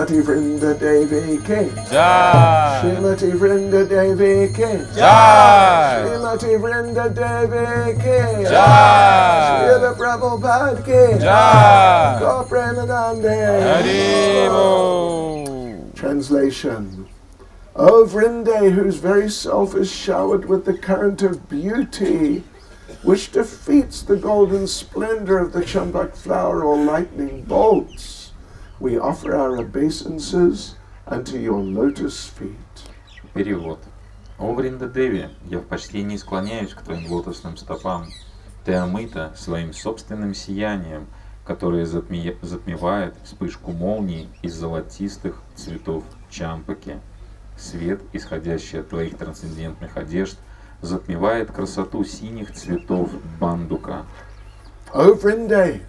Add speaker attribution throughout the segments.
Speaker 1: Srimati Vrinda Devi Ki.
Speaker 2: Jai.
Speaker 1: Srimati Vrinda Devi Ki.
Speaker 2: Jai.
Speaker 1: Srimati Vrinda Devi Ki.
Speaker 2: Jai.
Speaker 1: Srila Prabhupada Ki.
Speaker 2: Jai.
Speaker 1: Gaur Premanande.
Speaker 2: Haribo.
Speaker 1: Translation. O Vrinde, whose very self is showered with the current of beauty, which defeats the golden splendor of the champak flower or lightning bolts, we offer our obeisances unto your lotus feet.
Speaker 3: Перевод. О Вриндадеви, я в почтении склоняюсь к твоим лотосным стопам. Ты омыта своим собственным сиянием, которое затмевает вспышку молний из золотистых цветов чампаки. Свет, исходящий от твоих трансцендентных одежд, затмевает красоту синих цветов бандука.
Speaker 1: O Vrinde,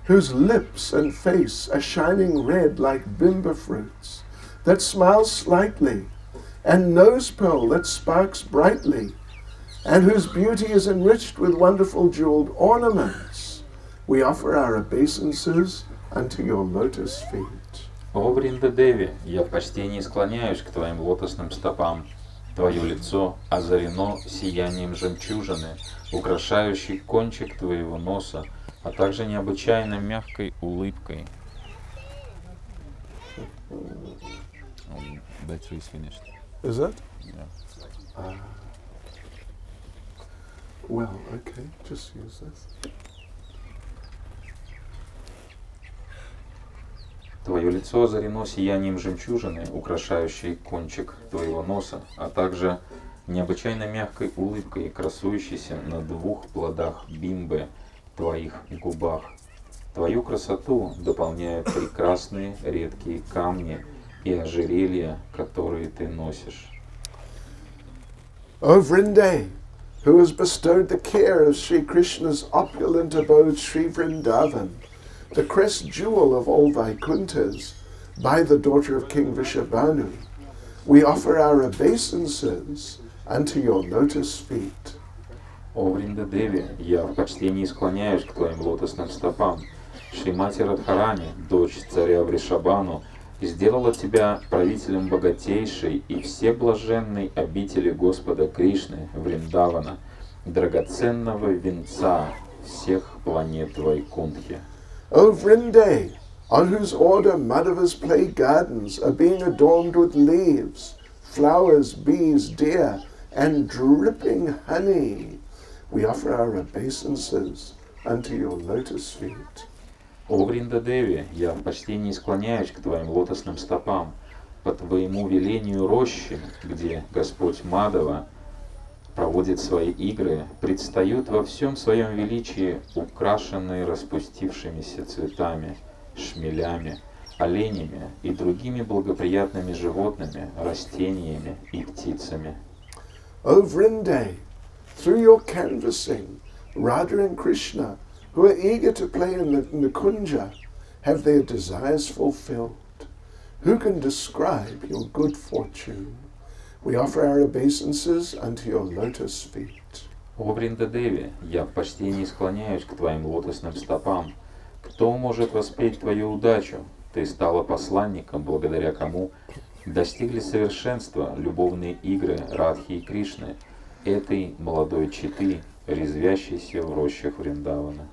Speaker 1: whose lips and face are shining red like bimba fruits, that smiles slightly, and nose pearl that sparks brightly, and whose beauty is enriched with wonderful jeweled ornaments, we offer our obeisances unto your lotus feet.
Speaker 3: О Вриндадеви, я в почтении склоняюсь к твоим лотосным стопам. Твое лицо озарено сиянием жемчужины, украшающей кончик твоего носа, а также необычайно мягкой улыбкой. Battery is finished.
Speaker 1: Is it?
Speaker 3: Yeah.
Speaker 1: Well, okay, just use this.
Speaker 3: Твое лицо озарено сиянием жемчужины, украшающей кончик твоего носа, а также необычайно мягкой улыбкой, красующейся на двух плодах бимбы, твоих губах. Твою красоту дополняют прекрасные редкие камни и ожерелья, которые ты носишь.
Speaker 1: O Vrinde, who has bestowed the care of Sri Krishna's opulent abode Sri Vrindavan, the crest jewel of all Vaikunthas, by the daughter of King Vrishabhanu, we offer our obeisances unto your lotus feet.
Speaker 3: О Вриндадеви, я в почтении склоняюсь к твоим лотосным стопам. Шримати Радхарани, дочь царя Вришабану, сделала тебя правителем богатейшей и всеблаженной обители Господа Кришны, Вриндавана, драгоценного венца всех планет Вайкунтхи.
Speaker 1: O Vrinde, on whose order Madhava's play gardens are being adorned with leaves, flowers, bees, deer, and dripping honey, we offer our obeisances unto your lotus feet.
Speaker 3: О Вриндадеви, я в почтении склоняюсь к твоим лотосным стопам, по твоему велению рощи, где Господь Мадава проводит свои игры, предстают во всем своем величии украшенные распустившимися цветами, шмелями, оленями и другими благоприятными животными, растениями и птицами.
Speaker 1: O Vrinde, through your canvassing, Radha and Krishna, who are eager to play in the kunja, have their desires fulfilled. Who can describe your good fortune? We offer our obeisances unto your lotus feet.
Speaker 3: О Вриндадеви, я в почтении склоняюсь к твоим лотосным стопам. Кто может воспеть твою удачу? Ты стала посланником, благодаря кому достигли совершенства любовные игры Радхи и Кришны, этой молодой четы, резвящейся в рощах Вриндавана.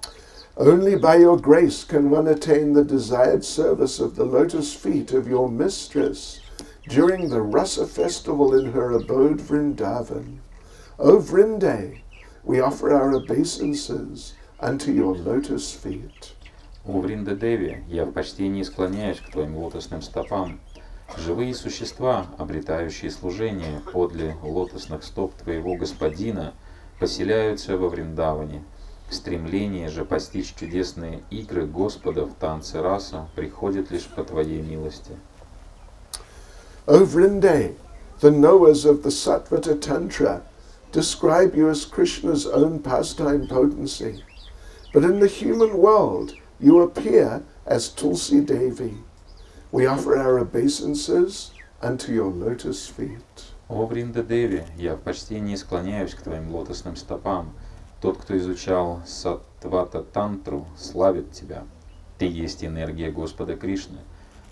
Speaker 1: Only by your grace can one attain the desired service of the lotus feet of your mistress during the Rasa festival in her abode Vrindavan. O Vrinde, we offer our obeisances unto your lotus feet.
Speaker 3: О Вриндадеви, я в почтении склоняюсь к твоим лотосным стопам. Живые существа, обретающие служение подле лотосных стоп твоего господина, поселяются во Вриндаване. Стремление же постичь чудесные игры Господа в танце раса приходит лишь по твоей милости.
Speaker 1: O Vrinde, the knowers of the Sattvata Tantra describe you as Krishna's own pastime potency, but in the human world you appear as Tulsi Devi. We offer our obeisances unto your lotus feet.
Speaker 3: О Вриндадеви, я в почтении склоняюсь к твоим лотосным стопам. Тот, кто изучал Саттвата Тантру, славит тебя. Ты есть энергия Господа Кришны.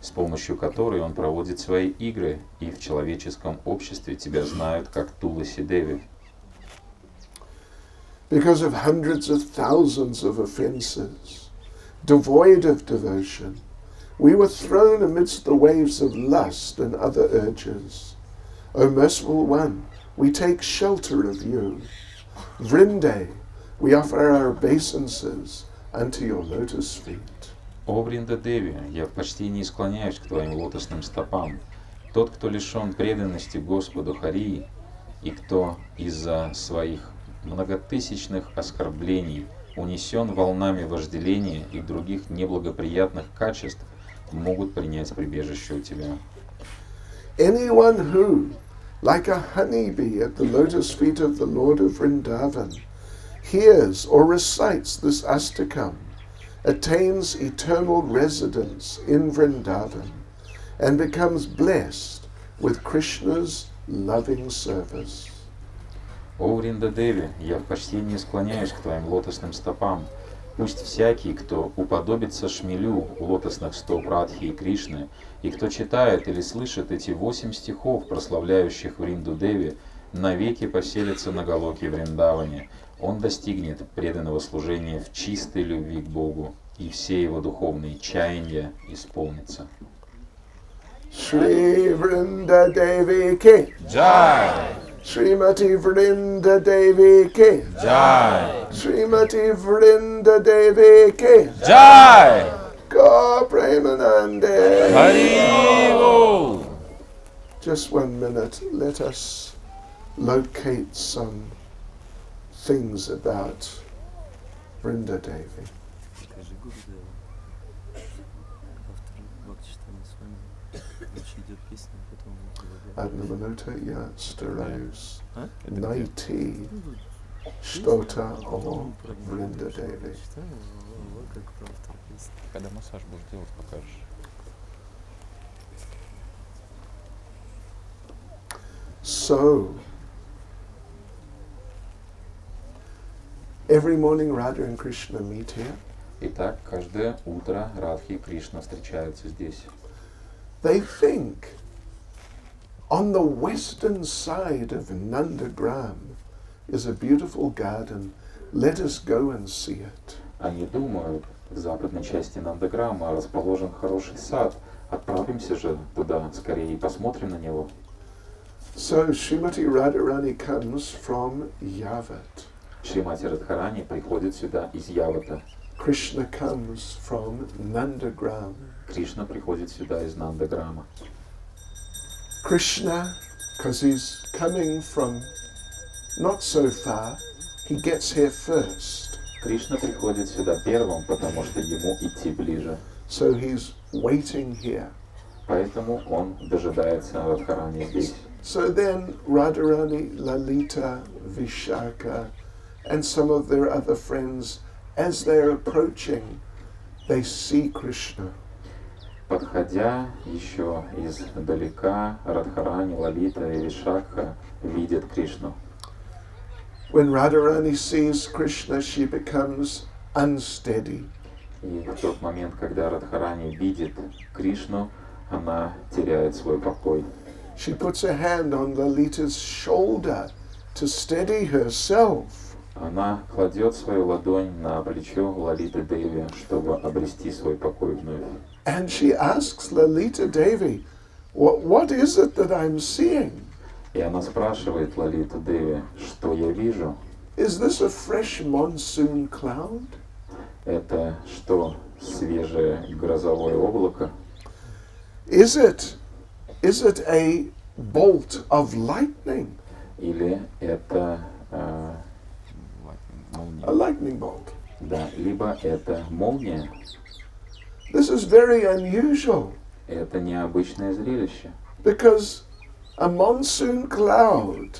Speaker 3: с помощью которой он проводит свои игры, и в человеческом обществе тебя знают как Туласи Деви.
Speaker 1: Because of hundreds of thousands of offenses, devoid of devotion, we were thrown amidst the waves of lust and other urges. O merciful one, we take shelter of you. Vrinde, we offer our obeisances unto your lotus feet.
Speaker 3: О Вриндадеви, я в почтении склоняюсь к твоим лотосным стопам. Тот, кто лишен преданности Господу Харии, и кто из-за своих многотысячных оскорблений унесен волнами вожделения и других неблагоприятных качеств, могут принять прибежище у тебя.
Speaker 1: Anyone who, like a honeybee at the lotus feet of the Lord of Vrindavan, hears or recites this astakam, attains eternal residence in Vrindavan, and becomes blessed with Krishna's loving service.
Speaker 3: О Вриндадеви, я в почтении склоняюсь к твоим лотосным стопам. Пусть всякий, кто уподобится шмелю лотосных стоп Радхи и Кришны, и кто читает или слышит эти 8 стихов, прославляющих Вринду Деви, навеки поселится на Галоке Вриндаване. Он достигнет преданного служения в чистой любви к Богу, и все его духовные чаяния исполнятся.
Speaker 1: Shri Vrinda Devi Ki
Speaker 2: Jai!
Speaker 1: Srimati Vrinda Devi Ki
Speaker 2: Jai!
Speaker 1: Srimati Vrinda Devi Ki
Speaker 2: Jai!
Speaker 1: Go Premanande.
Speaker 2: Hari Bol!
Speaker 1: Just 1 minute, let us locate some things about Vrinda Devi.
Speaker 4: Скажи Гурудеву. Автор Бхактичтана с вами. Дальше идет песня, потом
Speaker 1: Adnamanota Ya Staros
Speaker 4: А?
Speaker 1: Naiti Shtota O Vrinda Devi.
Speaker 4: Вот как автор песни.
Speaker 2: Когда массаж будешь делать, покажешь.
Speaker 1: So, every morning Radha and Krishna meet here.
Speaker 3: Итак, каждое утро Радхи и Кришна встречаются здесь.
Speaker 1: They think on the western side of Nandagram is a beautiful garden. Let us go and see it.
Speaker 3: Они думают, в западной части Нандаграма расположен хороший сад. Отправимся же туда скорее и посмотрим на него.
Speaker 1: So Srimati Radharani comes from Yavat.
Speaker 3: Шримати Радхарани приходит сюда из Явата.
Speaker 1: Krishna comes from Nandagram.
Speaker 3: Кришна приходит сюда из Нандаграма.
Speaker 1: Krishna, because he's coming from not so far, he gets here first.
Speaker 3: Кришна приходит сюда первым, потому что ему идти ближе.
Speaker 1: So he's waiting here.
Speaker 3: Поэтому он дожидается Радхарани здесь.
Speaker 1: So then Radharani, Lalita, Vishaka, and some of their other friends, as they're approaching, they see Krishna.
Speaker 3: Подходя еще издалека, Радхарани, Лалита и Вишакха видят Кришну.
Speaker 1: When Radharani sees Krishna, she becomes unsteady.
Speaker 3: И в тот момент, когда Радхарани видит Кришну, она теряет свой покой.
Speaker 1: She puts a hand on Lalita's shoulder to steady herself.
Speaker 3: Она кладет свою ладонь на плечо Лалиты Деви, чтобы обрести свой покой вновь.
Speaker 1: And she asks Lalita Devi, what is it that I'm seeing?
Speaker 3: И она спрашивает Лалиту Деви, что я вижу?
Speaker 1: Is this a fresh monsoon cloud?
Speaker 3: Это что, свежее грозовое облако?
Speaker 1: Is it a bolt of lightning?
Speaker 3: Или это,
Speaker 1: A lightning bolt.
Speaker 3: да, либо это молния?
Speaker 1: This is very unusual
Speaker 3: Это необычное зрелище.
Speaker 1: because a monsoon cloud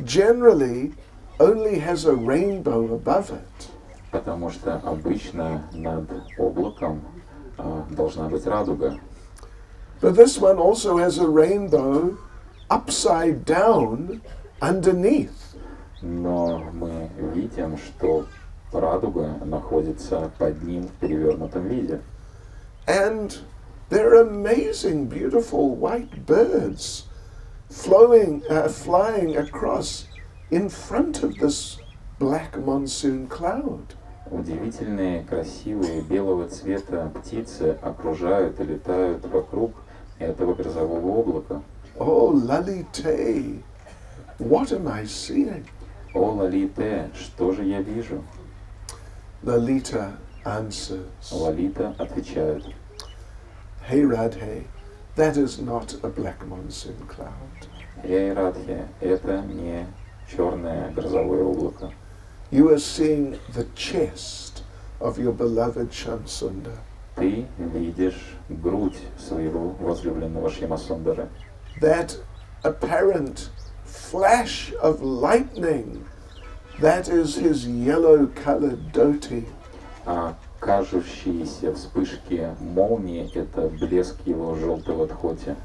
Speaker 1: generally only has a rainbow above it.
Speaker 3: Потому что обычно над облаком должна быть радуга.
Speaker 1: But this one also has a rainbow upside down underneath.
Speaker 3: Но мы видим, что радуга находится под ним в перевернутом виде.
Speaker 1: And There are amazing, beautiful white birds flying across in front of this black monsoon cloud.
Speaker 3: Удивительные, красивые, белого цвета птицы окружают и летают вокруг этого грозового облака.
Speaker 1: Oh, Lalite, what am I seeing?
Speaker 3: О, Лалите, что же я вижу?
Speaker 1: Lalita answers,
Speaker 3: Лалита отвечает:
Speaker 1: Hey Radhe, that is not a black monsoon cloud.
Speaker 3: Эй, Радхи, это не черное грозовое облако.
Speaker 1: You are seeing the chest of your beloved Shamsundar.
Speaker 3: Ты видишь грудь своего возлюбленного Шьямасундары.
Speaker 1: That apparent flash of lightning, that is his yellow-colored dhoti.
Speaker 3: А кажущиеся вспышки молнии — это блеск его желтого дхоти.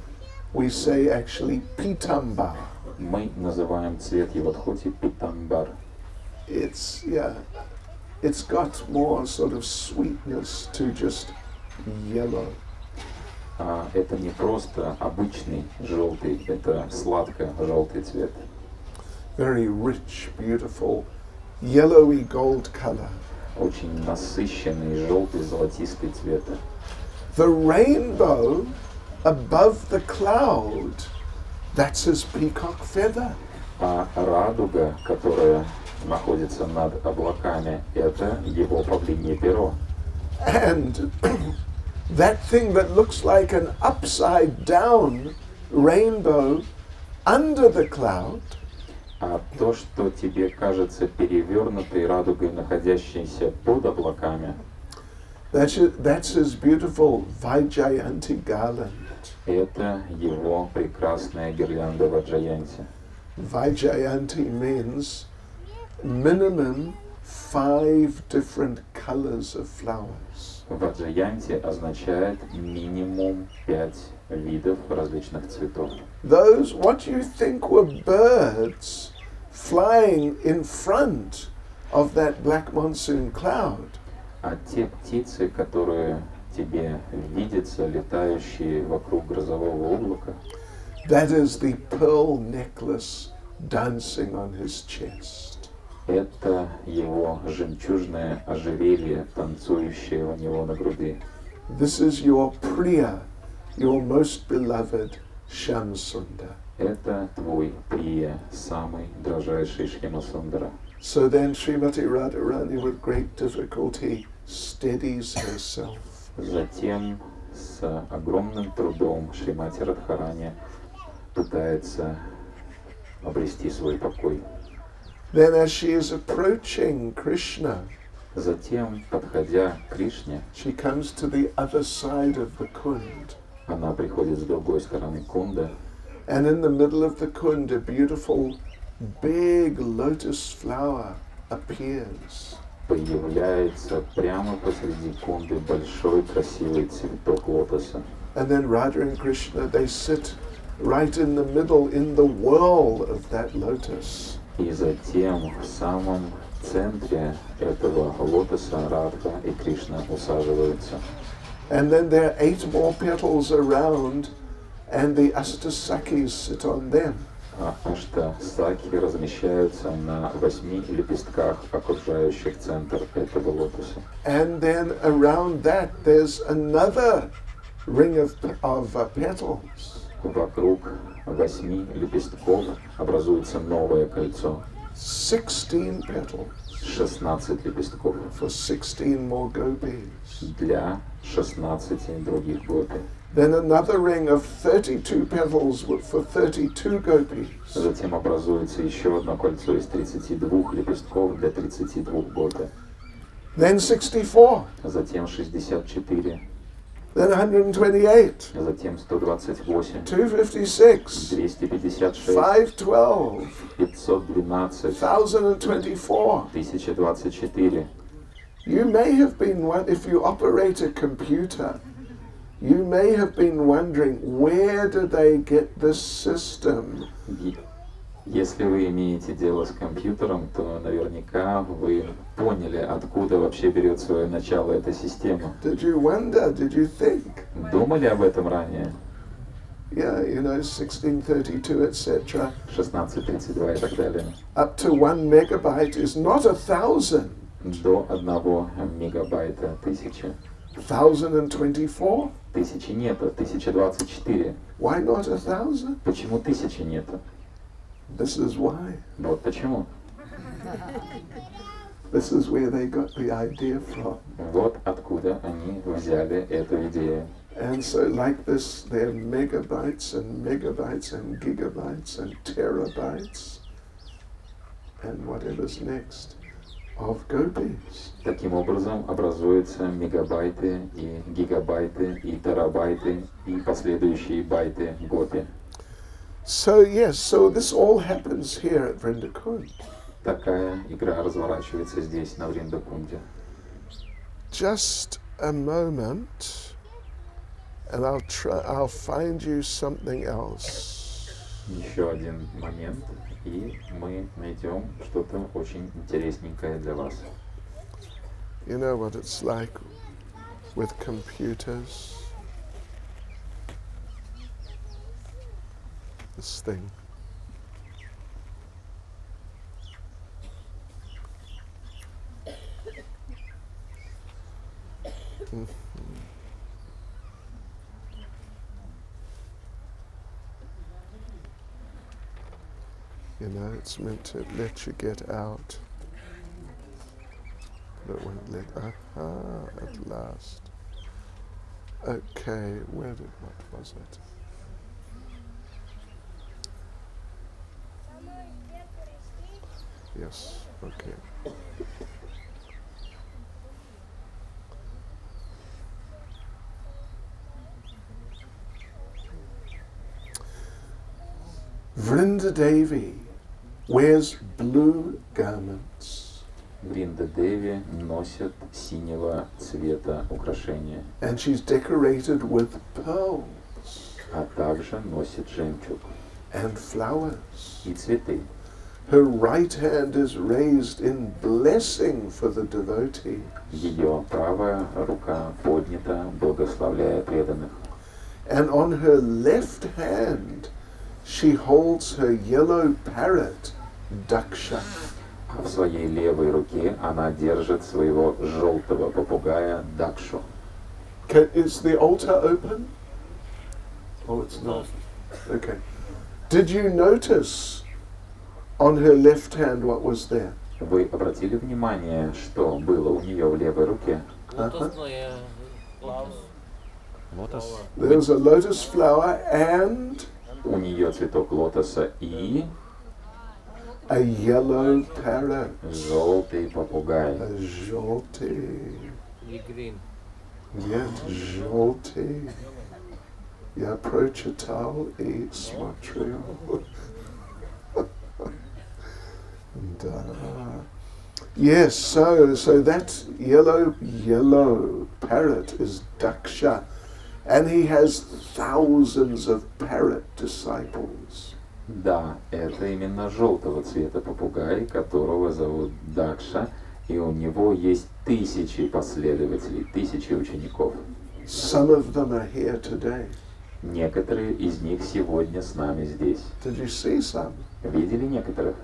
Speaker 1: We say actually pitamba.
Speaker 3: Мы называем цвет его дхоти питамбар.
Speaker 1: It's got more sort of sweetness to just yellow.
Speaker 3: Это не просто обычный желтый, это сладко-желтый цвет.
Speaker 1: Very rich, beautiful, yellowy gold color.
Speaker 3: Очень насыщенный желтый золотистый цвет.
Speaker 1: The rainbow above the cloud, that's his peacock feather.
Speaker 3: А радуга, которая находится над облаками, это его павлинье перо.
Speaker 1: And that thing that looks like an upside down rainbow under the cloud,
Speaker 3: А то, что тебе кажется перевернутой радугой, находящейся под облаками,
Speaker 1: that's his beautiful Vaijayanti garland.
Speaker 3: это его прекрасная гирлянда в Ваджаянте.
Speaker 1: Vaijayanti means minimum 5 different colors of flowers.
Speaker 3: Ваджаянти означает минимум 5 видов различных цветов.
Speaker 1: Those, what you think were birds flying in front of that black monsoon cloud,
Speaker 3: А те птицы, которые тебе видятся, летающие вокруг грозового облака,
Speaker 1: that is the pearl necklace dancing on his chest.
Speaker 3: это его жемчужное ожерелье, танцующее у него на груди.
Speaker 1: This is your Priya, your most beloved Shamsundar.
Speaker 3: Это твой Прия, самый дрожайший Шьямасундара.
Speaker 1: So then Srimati Radharani with great difficulty steadies herself.
Speaker 3: Затем с огромным трудом Шримати Радхарани пытается обрести свой покой.
Speaker 1: Then as she is approaching Krishna,
Speaker 3: Затем, подходя к Кришне,
Speaker 1: she comes to the other side of the kund.
Speaker 3: она приходит с другой стороны кунда,
Speaker 1: And in the middle of the kund, a beautiful big lotus flower appears.
Speaker 3: появляется прямо посреди кунды большой красивый цветок лотоса.
Speaker 1: And then Radha and Krishna, they sit right in the middle in the whirl of that lotus.
Speaker 3: И затем в самом центре этого лотоса Радха и Кришна усаживаются.
Speaker 1: And then there are 8 more petals around, and the Astasakis sit on them.
Speaker 3: А аштасаки размещаются на 8 лепестках, окружающих центр этого лотоса.
Speaker 1: And then around that, there's another ring of petals.
Speaker 3: Вокруг 8 лепестков образуется новое кольцо.
Speaker 1: 16 petals
Speaker 3: 16 лепестков
Speaker 1: for 16 more gopis.
Speaker 3: для 16 других гопи.
Speaker 1: Then another ring of 32 petals for 32 gopis.
Speaker 3: Затем образуется еще одно кольцо из 32 лепестков для 32 гопи.
Speaker 1: Then 64.
Speaker 3: Затем 64.
Speaker 1: Then 128.
Speaker 3: Затем 128.
Speaker 1: 256.
Speaker 3: 256.
Speaker 1: 512.
Speaker 3: 512.
Speaker 1: 1024.
Speaker 3: 1024.
Speaker 1: You may have been if you operate a computer, you may have been wondering, where do they get this system
Speaker 3: Если вы имеете дело с компьютером, то наверняка вы поняли, откуда вообще берет свое начало эта система.
Speaker 1: Did you wonder? Did you think?
Speaker 3: Думали об этом ранее?
Speaker 1: Yeah, 1632, etc.
Speaker 3: 1632 и так далее.
Speaker 1: Up to 1 megabyte is not 1,000.
Speaker 3: До 1 мегабайта 1000.
Speaker 1: 1,024?
Speaker 3: 1000 нету, 1024.
Speaker 1: Why not 1,000?
Speaker 3: Почему 1000 нету?
Speaker 1: This is why.
Speaker 3: Вот почему.
Speaker 1: This is where they got the idea from.
Speaker 3: Вот откуда они взяли эту идею.
Speaker 1: And so like this, there are megabytes and megabytes and gigabytes and terabytes and whatever's next of gopis.
Speaker 3: Таким образом образуются мегабайты и гигабайты и терабайты и последующие байты гопи.
Speaker 1: So yes, so this all happens here at Vrindakunda.
Speaker 3: Такая игра разворачивается здесь, на Вриндакунде.
Speaker 1: Just a moment, and I'll find you something else.
Speaker 3: Еще один момент, и мы найдем что-то очень интересненькое для вас.
Speaker 1: You know what it's like with computers? This thing. You know, it's meant to let you get out. But it won't let. Aha, at last. Okay, what was it? Yes, okay. Vrindadevi wears blue garments.
Speaker 3: Вриндадеви носят синего цвета украшения,
Speaker 1: And she's decorated with pearls
Speaker 3: а также носит жемчуг
Speaker 1: and flowers.
Speaker 3: и цветы.
Speaker 1: Her right hand is raised in blessing for the devotee.
Speaker 3: Ее правая рука поднята, благословляя преданных.
Speaker 1: And on her left hand, she holds her yellow parrot, Daksha.
Speaker 3: А в своей левой руке она держит своего желтого попугая Дакшу.
Speaker 1: Is the altar open? Oh, it's not. Okay. Did you notice on her left hand what was there?
Speaker 3: Вы обратили внимание, что было у нее в левой руке?
Speaker 2: Лотос.
Speaker 1: There was a lotus flower and
Speaker 3: У нее цветок лотоса и
Speaker 1: a yellow parrot.
Speaker 3: желтый попугай.
Speaker 1: A jolty.
Speaker 4: Green.
Speaker 1: Yes, jolty. Я прочитал и смотрел. Да. Yes, so that yellow parrot is Daksha, and he has thousands of parrot disciples.
Speaker 3: Да, это именно желтого цвета попугай, которого зовут Дакша, и у него есть тысячи последователей, тысячи учеников.
Speaker 1: Some of them are here today.
Speaker 3: Некоторые из них сегодня с нами здесь.
Speaker 1: Did you see some?
Speaker 3: Видели некоторых?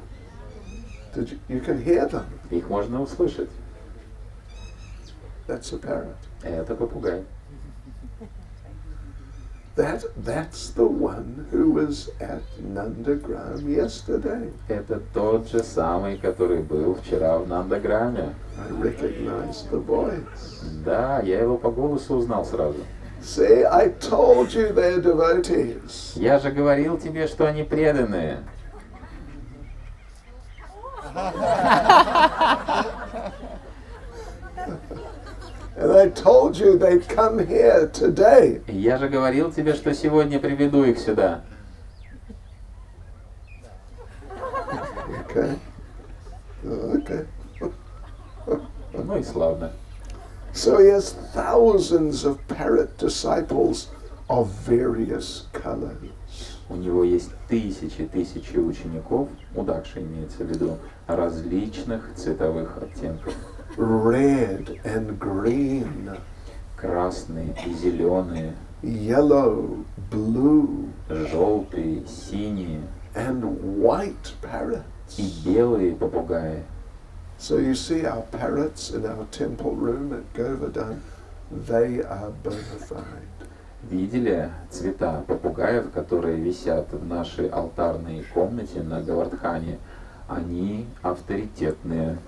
Speaker 1: You can hear them.
Speaker 3: Их можно услышать.
Speaker 1: That's a parrot.
Speaker 3: Это попугай.
Speaker 1: That's the one who was at Nandagram yesterday.
Speaker 3: Это тот же самый, который был вчера в Нандаграме.
Speaker 1: I recognized the voice.
Speaker 3: Да, я его по голосу узнал сразу.
Speaker 1: See, I told you they're devotees.
Speaker 3: Я же говорил тебе, что они преданные.
Speaker 1: And I told you they'd come here today.
Speaker 3: Я же говорил тебе, что сегодня приведу их сюда.
Speaker 1: Okay. Okay.
Speaker 3: Ну и славно.
Speaker 1: So he has thousands of parrot disciples of various colors.
Speaker 3: У него есть тысячи учеников, удакши имеется в виду, различных цветовых оттенков.
Speaker 1: Red and green,
Speaker 3: Красные и зеленые,
Speaker 1: yellow, blue,
Speaker 3: желтые, синие
Speaker 1: and white parrots.
Speaker 3: и белые попугаи.
Speaker 1: So you see our parrots in our temple room at Govardhan, they are bona fide.
Speaker 3: Видели цвета попугаев, которые висят в нашей алтарной комнате на Говардхане? Они авторитетные.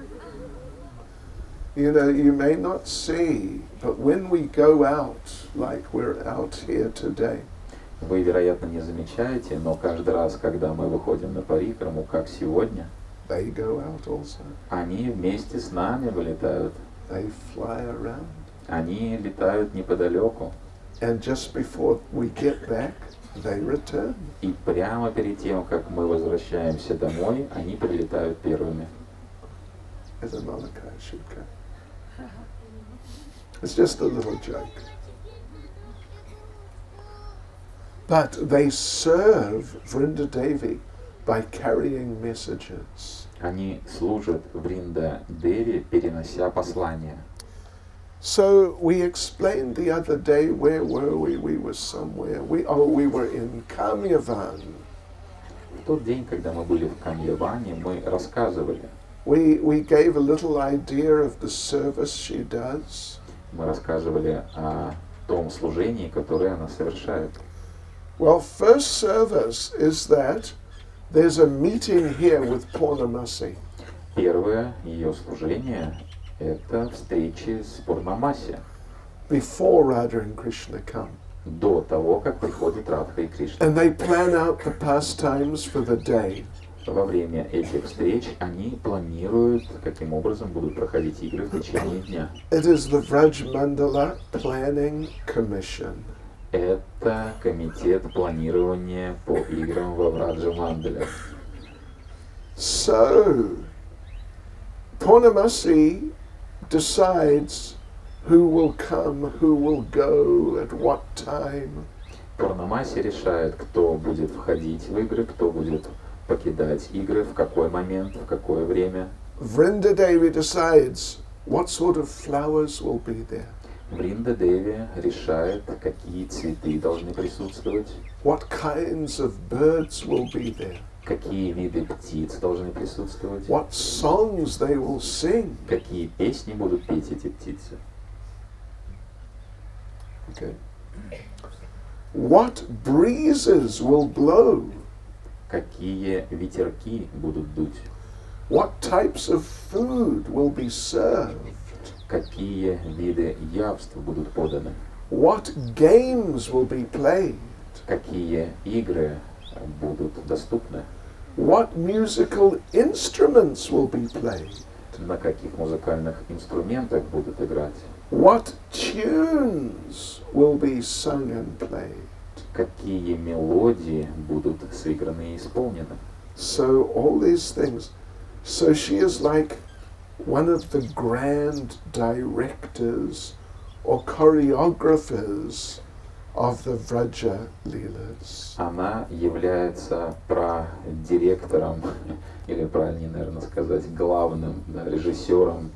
Speaker 1: You know, you may not see, but when we go out, like we're out here today,
Speaker 3: Вы, вероятно, не замечаете, но каждый раз, когда мы выходим на Парикраму, как сегодня,
Speaker 1: they go out also.
Speaker 3: они вместе с нами вылетают.
Speaker 1: They fly around.
Speaker 3: Они летают неподалеку.
Speaker 1: And just before we get back, they return.
Speaker 3: И прямо перед тем, как мы возвращаемся домой, они прилетают первыми.
Speaker 1: As a Malachi should go. It's just a little joke. But they serve Vrindadevi by carrying messages.
Speaker 3: Они служат Вриндадеви, перенося послания.
Speaker 1: So we explained the other day, where were we? We were somewhere. We were in Kamyavan.
Speaker 3: В тот день, когда мы были в Камьяване, мы рассказывали.
Speaker 1: We gave a little idea of the service she does.
Speaker 3: Мы рассказывали о том служении, которое она совершает.
Speaker 1: Well, first service is that there's a meeting here with Purnamasi.
Speaker 3: Первое ее служение – это встречи с Пурнамаси.
Speaker 1: Before Radha and Krishna come.
Speaker 3: До того, как приходит Радха и Кришна.
Speaker 1: And they plan out the pastimes for the day.
Speaker 3: Во время этих встреч они планируют, каким образом будут проходить игры в течение дня.
Speaker 1: It is the Vrajmandal Planning Commission.
Speaker 3: Это комитет планирования по играм во Враджамандале.
Speaker 1: So, Purnamasi decides who will come, who will go, at what time.
Speaker 3: Пурнамаси решает, кто будет входить в игры, кто будет покидать игры, в какой момент, в какое время.
Speaker 1: Vrindadevi decides what sort of flowers will be there.
Speaker 3: Вриндадеви решает, какие цветы должны присутствовать,
Speaker 1: What kinds of birds will be there.
Speaker 3: какие виды птиц должны присутствовать,
Speaker 1: What songs they will sing.
Speaker 3: какие песни будут петь эти птицы,
Speaker 1: Okay. What breezes will blow.
Speaker 3: какие ветерки будут дуть,
Speaker 1: What types of food will be served.
Speaker 3: какие виды явств будут поданы,
Speaker 1: What games will be played.
Speaker 3: какие игры будут доступны,
Speaker 1: What musical instruments will be played.
Speaker 3: на каких музыкальных инструментах будут играть,
Speaker 1: What tunes will be sung and played.
Speaker 3: какие мелодии будут сыграны и исполнены.
Speaker 1: So all these things. So she is like one of the grand directors or choreographers of the Vraja Leelas.
Speaker 3: Она является директором, или правильнее, наверное, сказать, главным, да, режиссером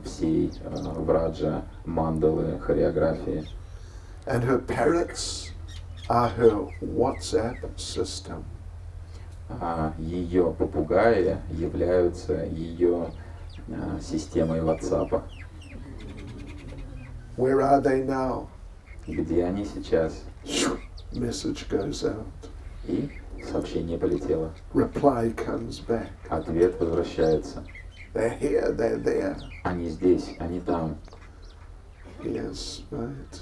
Speaker 3: всей Враджа Мандалы хореографии.
Speaker 1: And her parrots are her WhatsApp system.
Speaker 3: Ее попугаи являются ее системой WhatsApp.
Speaker 1: Where are they now?
Speaker 3: Где они сейчас?
Speaker 1: Message goes out.
Speaker 3: И сообщение полетело.
Speaker 1: Reply comes back.
Speaker 3: Ответ возвращается.
Speaker 1: They're here, they're there.
Speaker 3: Они здесь, они там.
Speaker 1: Yes, right.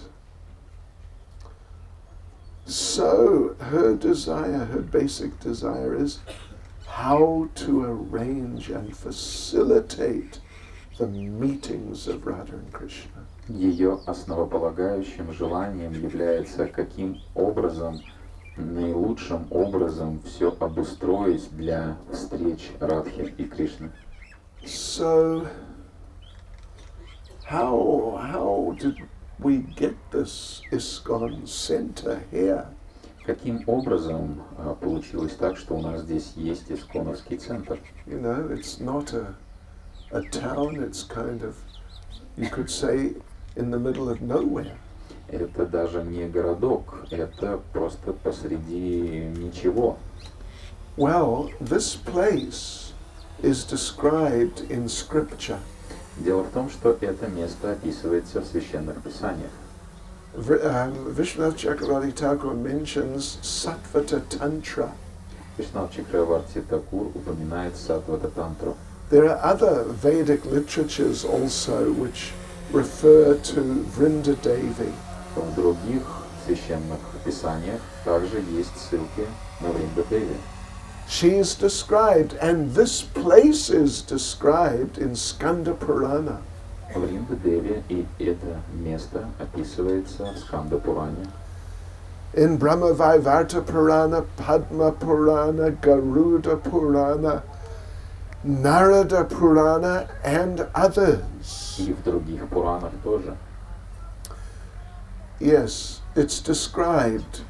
Speaker 1: So her desire, her basic desire is how to arrange and facilitate the meetings of Radha and Krishna.
Speaker 3: Ее основополагающим желанием является, каким образом, наилучшим образом все обустроить для встреч Радхи и Кришны.
Speaker 1: So how did we get this ISKCON center here?
Speaker 3: Каким образом получилось так, что у нас здесь есть исконовский центр?
Speaker 1: You know, it's not a town, it's kind of, you could say, in the middle of nowhere.
Speaker 3: Это даже не городок, это просто посреди ничего.
Speaker 1: Well, this place is described in scripture.
Speaker 3: Дело в том, что это место описывается в священных писаниях.
Speaker 1: Vishwanath Chakravarti Thakur mentions Sattvata Tantra.
Speaker 3: Вишнав Чакраварти Такур упоминает Саттвата Тантру.
Speaker 1: There are other Vedic literatures also which refer to Vrindadevi.
Speaker 3: В других священных писаниях также есть ссылки на Вриндадеви.
Speaker 1: She is described, and this place is described in Skanda Purana.
Speaker 3: Вриндадеви, и это место описывается в Сканда Пуране.
Speaker 1: In Brahmavaivarta Purana, Padma Purana, Garuda Purana, Narada Purana, and others.
Speaker 3: И в других Пуранах тоже.
Speaker 1: Yes, it's described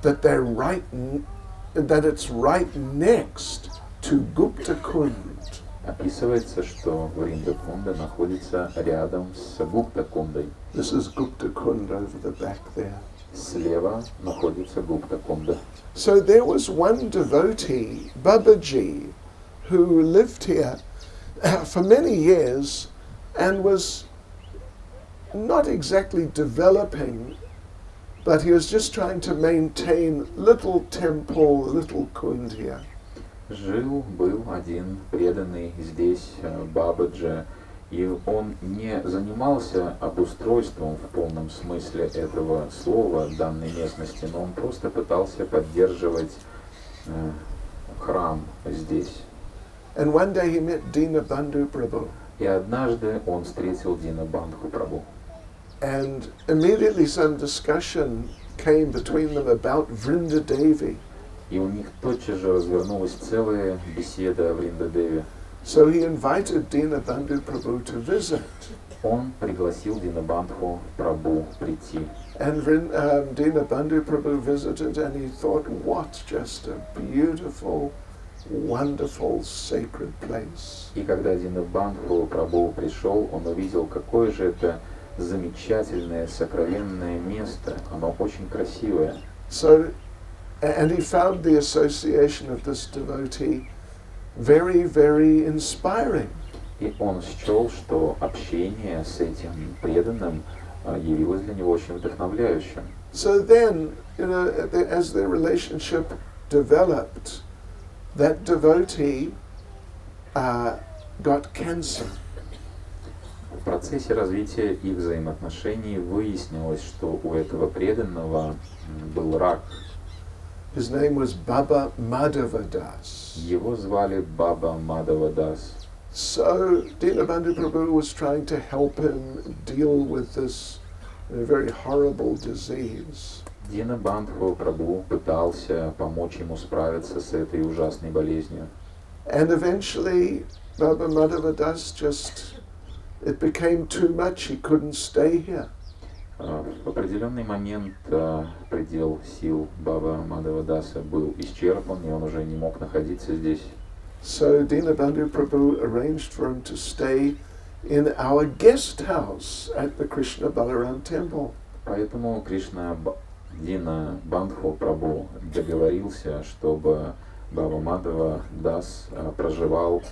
Speaker 1: that that it's right next to Gupta Kund.
Speaker 3: Описывается, что Вриндакунда находится рядом с Гупта-кундой.
Speaker 1: This is Gupta Kund over the back there.
Speaker 3: Слева находится Гупта-кунда.
Speaker 1: So there was one devotee, Babaji, who lived here for many years and was not exactly developing, but he was just trying to maintain little temple, little kund here.
Speaker 3: Был один преданный здесь Бабаджи, и он не занимался обустройством в полном смысле этого слова данной местности, но он просто пытался поддерживать храм здесь.
Speaker 1: And one day he met Dinabandhu Prabhu.
Speaker 3: И однажды он встретил Динабандху Прабху.
Speaker 1: And immediately some discussion came between them about Vrindadevi.
Speaker 3: И у них тотчас же развернулась целая беседа о Вриндадеве.
Speaker 1: So he invited Dinabandhu Prabhu to visit.
Speaker 3: Он пригласил Динабандху Прабху прийти.
Speaker 1: And Dinabandhu Prabhu visited, and he thought, what just a beautiful, wonderful, sacred place.
Speaker 3: И когда Динабандху Прабху пришел, он увидел, какое же это замечательное, сокровенное место. Оно очень красивое.
Speaker 1: So, and he found the association of this devotee very, very inspiring.
Speaker 3: И он счел, что общение с этим преданным явилось для него очень вдохновляющим.
Speaker 1: So then, you know, as their relationship developed, that devotee got cancer.
Speaker 3: В процессе развития их взаимоотношений выяснилось, что у этого преданного был рак.
Speaker 1: His name was Baba Madhava Das.
Speaker 3: Его звали Баба Мадава Дас.
Speaker 1: So Dinabandhu Prabhu was trying to help him deal with this very horrible disease.
Speaker 3: Динабандху Прабху пытался помочь ему справиться с этой ужасной болезнью.
Speaker 1: And eventually Baba Madhava Das it became too much, he couldn't stay here.
Speaker 3: В определенный момент предел сил Баба Мадава Даса был исчерпан, и он уже не мог находиться здесь.
Speaker 1: So Dinabandhu Prabhu arranged for him to stay in our guest house at the Krishna Balaram temple.
Speaker 3: Поэтому Дина Бандху Прабху договорился, чтобы Баба Мадава Дас проживал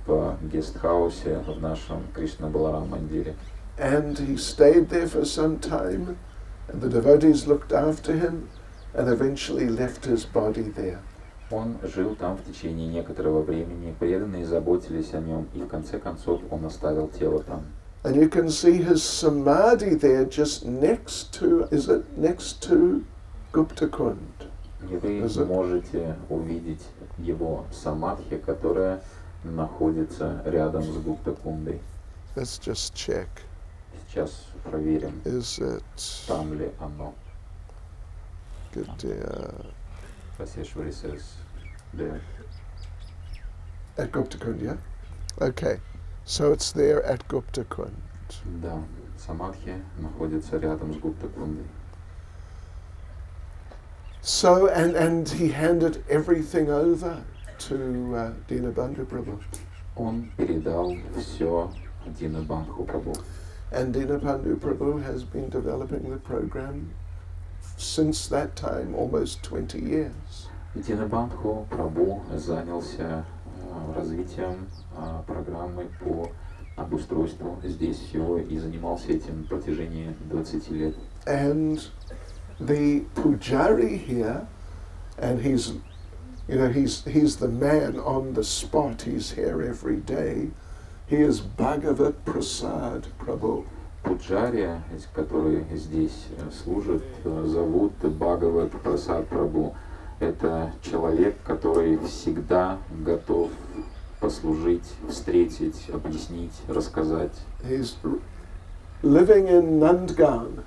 Speaker 3: в гестхаусе в нашем Кришна Баларам Мандире.
Speaker 1: And he stayed there for some time, and the devotees looked after him and eventually left his body there.
Speaker 3: Он жил там в течение некоторого времени, преданные заботились о нем, и в конце концов он оставил тело там.
Speaker 1: And you can see his samadhi there just next to Gupta Kund.
Speaker 3: И вы можете увидеть его самадхи, которая находится рядом с Гупта-кундой.
Speaker 1: Let's just check.
Speaker 3: Сейчас проверим,
Speaker 1: Is it
Speaker 3: там ли оно. Vaseshwari says there.
Speaker 1: At Gupta Kund, yeah? Okay. So it's there at Gupta Kund.
Speaker 3: Да, Самадхи находится рядом с Гуптакундой.
Speaker 1: So, and he handed everything over to Dinabandhu Prabhu.
Speaker 3: Он передал все Динабандху Прабhu.
Speaker 1: And Dinabandhu Prabhu has been developing the program since that time, almost 20 years.
Speaker 3: Динабандху Прабhu занялся развитием программы по обустройству здесь всего и занимался этим на протяжении 20 лет.
Speaker 1: And the pujari here, and he's the man on the spot, he's here every day. He is Bhagavat Prasad Prabhu.
Speaker 3: Пуджария, который здесь служит, зовут Бхагават Прасад Прабhu. Это человек, который всегда готов послужить, встретить, объяснить, рассказать.
Speaker 1: He's living in Nandgaon,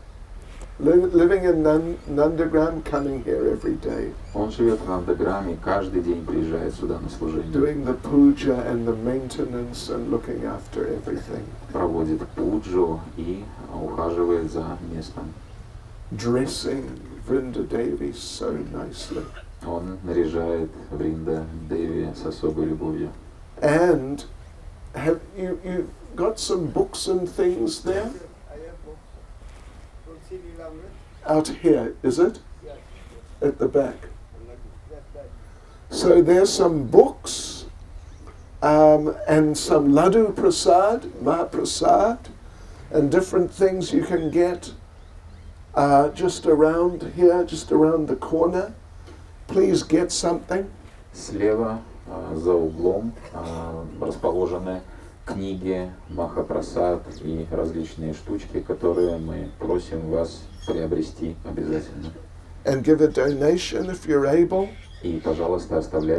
Speaker 1: living in Nandagram, coming here every day.
Speaker 3: Он живет в Нандаграме, каждый день приезжает сюда на служение.
Speaker 1: Doing the puja and the maintenance and looking after everything.
Speaker 3: Проводит пуджу и ухаживает за местом.
Speaker 1: Dressing Vrinda Devi so nicely.
Speaker 3: Он наряжает Вринда Деви с особой любовью.
Speaker 1: And have you got some books and things there?
Speaker 5: I have books from Sri language.
Speaker 1: Out here, is it?
Speaker 5: Yes.
Speaker 1: At the back.
Speaker 5: That's right.
Speaker 1: So there's some books and some Laddu Prasad, Mahaprasad, and different things you can get just around here, just around the corner. Please get something.
Speaker 3: Слева за углом расположены книги Махапрасад и различные штучки, которые мы просим вас приобрести обязательно.
Speaker 1: And give a donation if you're able.
Speaker 3: И, пожалуйста, оставляйте